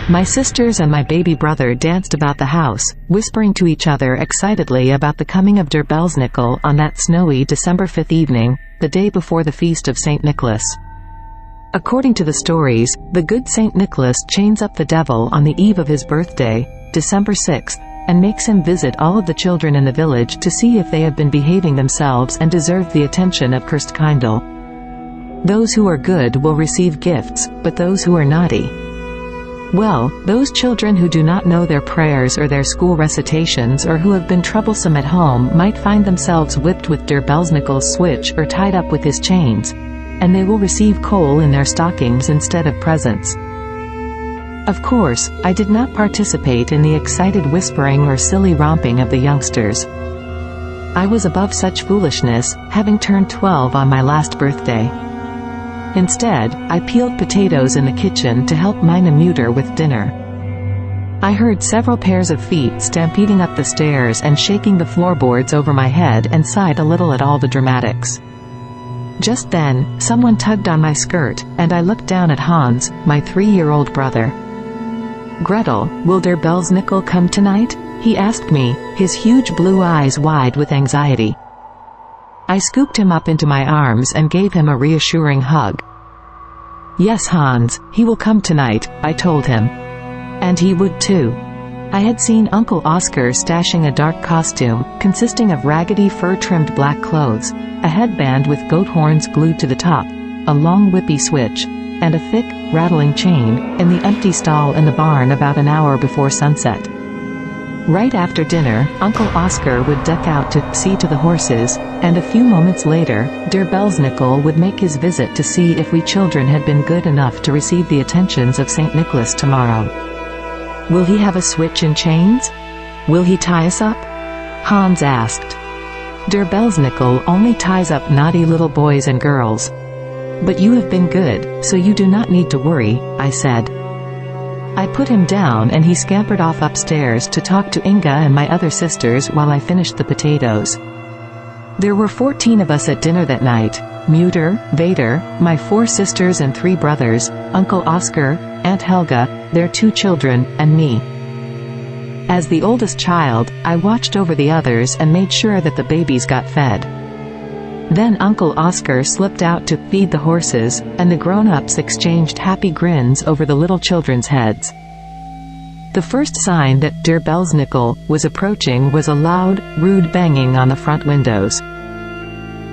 My sisters and my baby brother danced about the house, whispering to each other excitedly about the coming of der Belsnickel on that snowy December 5th evening, the day before the feast of St. Nicholas. According to the stories, the good St. Nicholas chains up the devil on the eve of his birthday, December 6th, and makes him visit all of the children in the village to see if they have been behaving themselves and deserve the attention of Christkindl. Those who are good will receive gifts, but those who are naughty, well, those children who do not know their prayers or their school recitations or who have been troublesome at home might find themselves whipped with der Belsnickel's switch or tied up with his chains, and they will receive coal in their stockings instead of presents. Of course, I did not participate in the excited whispering or silly romping of the youngsters. I was above such foolishness, having turned 12 on my last birthday. Instead, I peeled potatoes in the kitchen to help meine Mutter with dinner. I heard several pairs of feet stampeding up the stairs and shaking the floorboards over my head and sighed a little at all the dramatics. Just then, someone tugged on my skirt, and I looked down at Hans, my 3-year-old brother. "Gretel, will der Belsnickel come tonight?" he asked me, his huge blue eyes wide with anxiety. I scooped him up into my arms and gave him a reassuring hug. "Yes, Hans, he will come tonight," I told him. And he would too. I had seen Uncle Oscar stashing a dark costume, consisting of raggedy fur-trimmed black clothes, a headband with goat horns glued to the top, a long whippy switch, and a thick, rattling chain, in the empty stall in the barn about an hour before sunset. Right after dinner, Uncle Oscar would duck out to see to the horses, and a few moments later, der Belsnickel would make his visit to see if we children had been good enough to receive the attentions of St. Nicholas tomorrow. "Will he have a switch and chains? Will he tie us up?" Hans asked. "Der Belsnickel only ties up naughty little boys and girls. But you have been good, so you do not need to worry," I said. I put him down and he scampered off upstairs to talk to Inga and my other sisters while I finished the potatoes. There were 14 of us at dinner that night: Mutter, Vader, my 4 sisters and 3 brothers, Uncle Oscar, Aunt Helga, their 2 children, and me. As the oldest child, I watched over the others and made sure that the babies got fed. Then Uncle Oscar slipped out to feed the horses, and the grown-ups exchanged happy grins over the little children's heads. The first sign that der Belsnickel was approaching was a loud, rude banging on the front windows.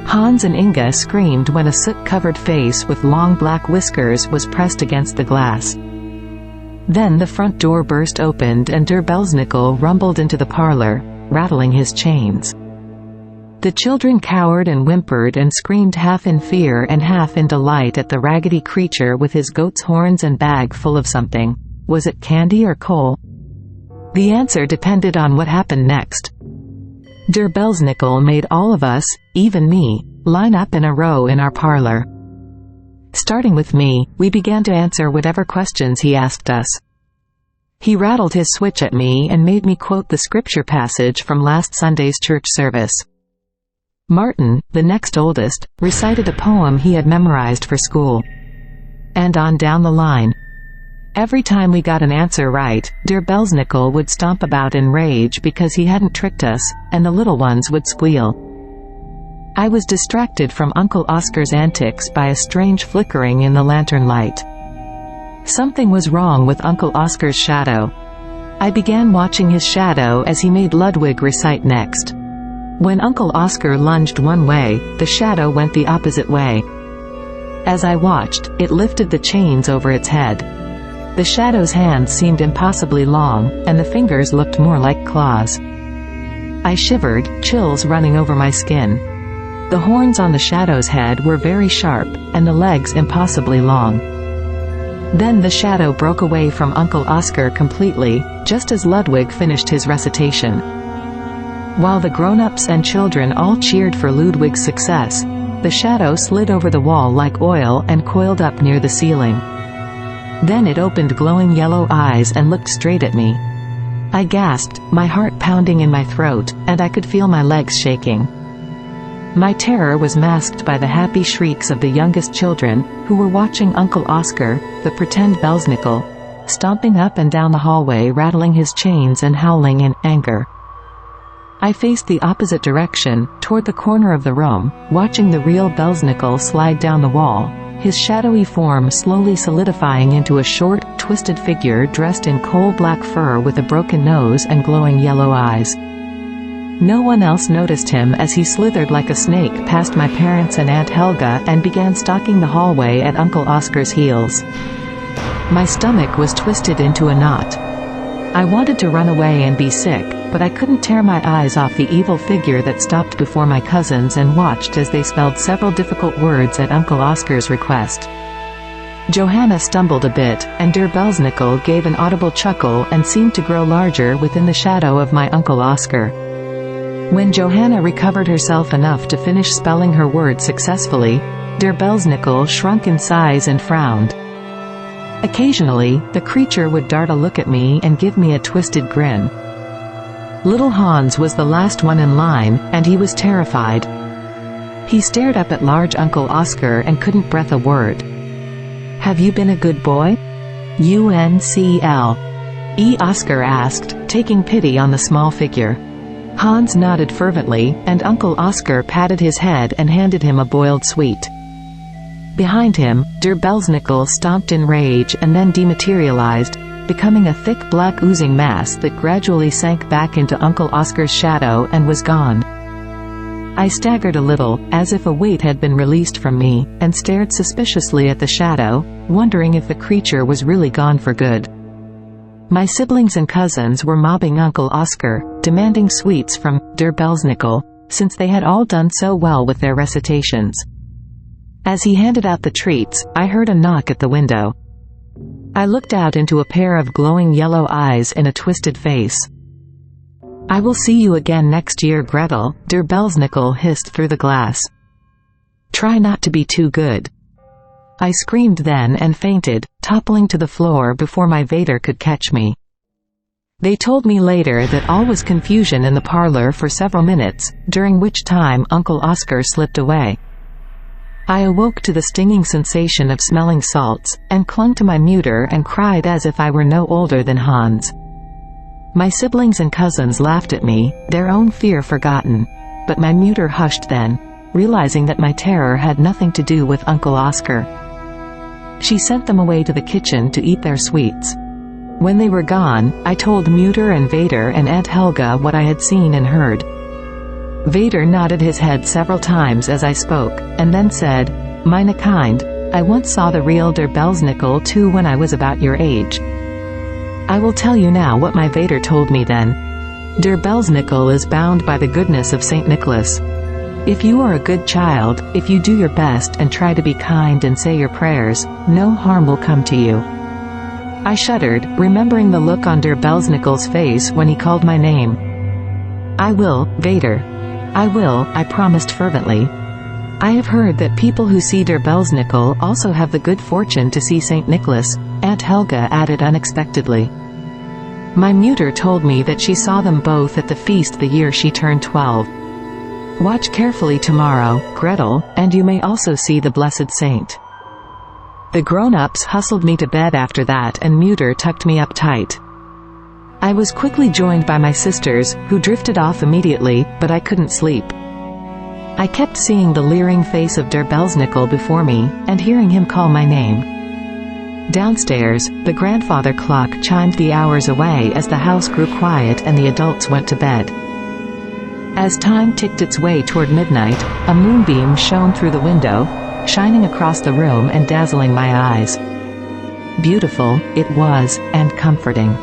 Hans and Inga screamed when a soot-covered face with long black whiskers was pressed against the glass. Then the front door burst opened and der Belsnickel rumbled into the parlor, rattling his chains. The children cowered and whimpered and screamed half in fear and half in delight at the raggedy creature with his goat's horns and bag full of something. Was it candy or coal? The answer depended on what happened next. Der Belsnickel made all of us, even me, line up in a row in our parlor. Starting with me, we began to answer whatever questions he asked us. He rattled his switch at me and made me quote the scripture passage from last Sunday's church service. Martin, the next oldest, recited a poem he had memorized for school. And on down the line. Every time we got an answer right, der Belsnickel would stomp about in rage because he hadn't tricked us, and the little ones would squeal. I was distracted from Uncle Oscar's antics by a strange flickering in the lantern light. Something was wrong with Uncle Oscar's shadow. I began watching his shadow as he made Ludwig recite next. When Uncle Oscar lunged one way, the shadow went the opposite way. As I watched, it lifted the chains over its head. The shadow's hands seemed impossibly long, and the fingers looked more like claws. I shivered, chills running over my skin. The horns on the shadow's head were very sharp, and the legs impossibly long. Then the shadow broke away from Uncle Oscar completely, just as Ludwig finished his recitation. While the grown-ups and children all cheered for Ludwig's success, the shadow slid over the wall like oil and coiled up near the ceiling. Then it opened glowing yellow eyes and looked straight at me. I gasped, my heart pounding in my throat, and I could feel my legs shaking. My terror was masked by the happy shrieks of the youngest children, who were watching Uncle Oscar, the pretend Belsnickel, stomping up and down the hallway, rattling his chains and howling in anger. I faced the opposite direction, toward the corner of the room, watching the real Belsnickel slide down the wall, his shadowy form slowly solidifying into a short, twisted figure dressed in coal-black fur with a broken nose and glowing yellow eyes. No one else noticed him as he slithered like a snake past my parents and Aunt Helga and began stalking the hallway at Uncle Oscar's heels. My stomach was twisted into a knot. I wanted to run away and be sick, but I couldn't tear my eyes off the evil figure that stopped before my cousins and watched as they spelled several difficult words at Uncle Oscar's request. Johanna stumbled a bit, and Der Belsnickel gave an audible chuckle and seemed to grow larger within the shadow of my Uncle Oscar. When Johanna recovered herself enough to finish spelling her word successfully, Der Belsnickel shrunk in size and frowned. Occasionally, the creature would dart a look at me and give me a twisted grin. Little Hans was the last one in line, and he was terrified. He stared up at large Uncle Oscar and couldn't breath a word. "Have you been a good boy?" "UNCL?" Oscar asked, taking pity on the small figure. Hans nodded fervently, and Uncle Oscar patted his head and handed him a boiled sweet. Behind him, Der Belsnickel stomped in rage and then dematerialized, becoming a thick black oozing mass that gradually sank back into Uncle Oscar's shadow and was gone. I staggered a little, as if a weight had been released from me, and stared suspiciously at the shadow, wondering if the creature was really gone for good. My siblings and cousins were mobbing Uncle Oscar, demanding sweets from Der Belsnickel, since they had all done so well with their recitations. As he handed out the treats, I heard a knock at the window. I looked out into a pair of glowing yellow eyes and a twisted face. "I will see you again next year, Gretel," Der Belsnickel hissed through the glass. "Try not to be too good." I screamed then and fainted, toppling to the floor before my Vader could catch me. They told me later that all was confusion in the parlor for several minutes, during which time Uncle Oscar slipped away. I awoke to the stinging sensation of smelling salts, and clung to my muter and cried as if I were no older than Hans. My siblings and cousins laughed at me, their own fear forgotten, but my muter hushed then, realizing that my terror had nothing to do with Uncle Oscar. She sent them away to the kitchen to eat their sweets. When they were gone, I told Mutter and Vader and Aunt Helga what I had seen and heard. Vader nodded his head several times as I spoke, and then said, "Meine kind, I once saw the real Der Belsnickel too when I was about your age." I will tell you now what my Vader told me then. Der Belsnickel is bound by the goodness of St. Nicholas. If you are a good child, if you do your best and try to be kind and say your prayers, no harm will come to you. I shuddered, remembering the look on Der Belsnickel's face when he called my name. "I will, Vader. I will," I promised fervently. "I have heard that people who see Der Belsnickel also have the good fortune to see St. Nicholas," Aunt Helga added unexpectedly. My muter told me that she saw them both at the feast the year she turned 12. Watch carefully tomorrow, Gretel, and you may also see the blessed saint. The grown-ups hustled me to bed after that, and muter tucked me up tight. I was quickly joined by my sisters, who drifted off immediately, but I couldn't sleep. I kept seeing the leering face of Der Belsnickel before me, and hearing him call my name. Downstairs, the grandfather clock chimed the hours away as the house grew quiet and the adults went to bed. As time ticked its way toward midnight, a moonbeam shone through the window, shining across the room and dazzling my eyes. Beautiful, it was, and comforting.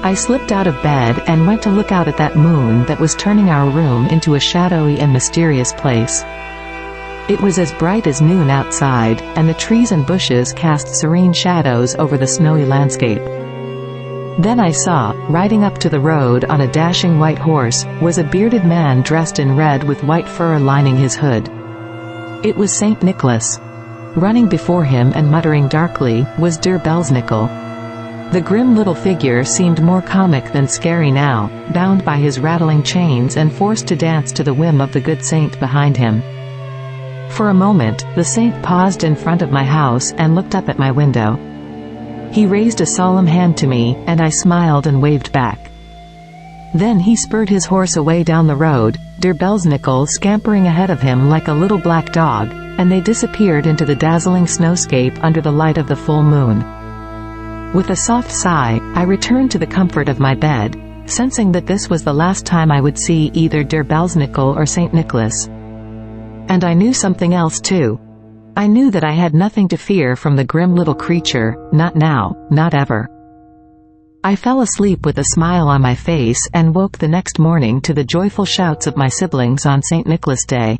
I slipped out of bed and went to look out at that moon that was turning our room into a shadowy and mysterious place. It was as bright as noon outside, and the trees and bushes cast serene shadows over the snowy landscape. Then I saw, riding up to the road on a dashing white horse, was a bearded man dressed in red with white fur lining his hood. It was St. Nicholas. Running before him and muttering darkly, was Der Belsnickel. The grim little figure seemed more comic than scary now, bound by his rattling chains and forced to dance to the whim of the good saint behind him. For a moment, the saint paused in front of my house and looked up at my window. He raised a solemn hand to me, and I smiled and waved back. Then he spurred his horse away down the road, Der Belsnickel scampering ahead of him like a little black dog, and they disappeared into the dazzling snowscape under the light of the full moon. With a soft sigh, I returned to the comfort of my bed, sensing that this was the last time I would see either Der Belsnickel or St. Nicholas. And I knew something else too. I knew that I had nothing to fear from the grim little creature, not now, not ever. I fell asleep with a smile on my face and woke the next morning to the joyful shouts of my siblings on St. Nicholas Day.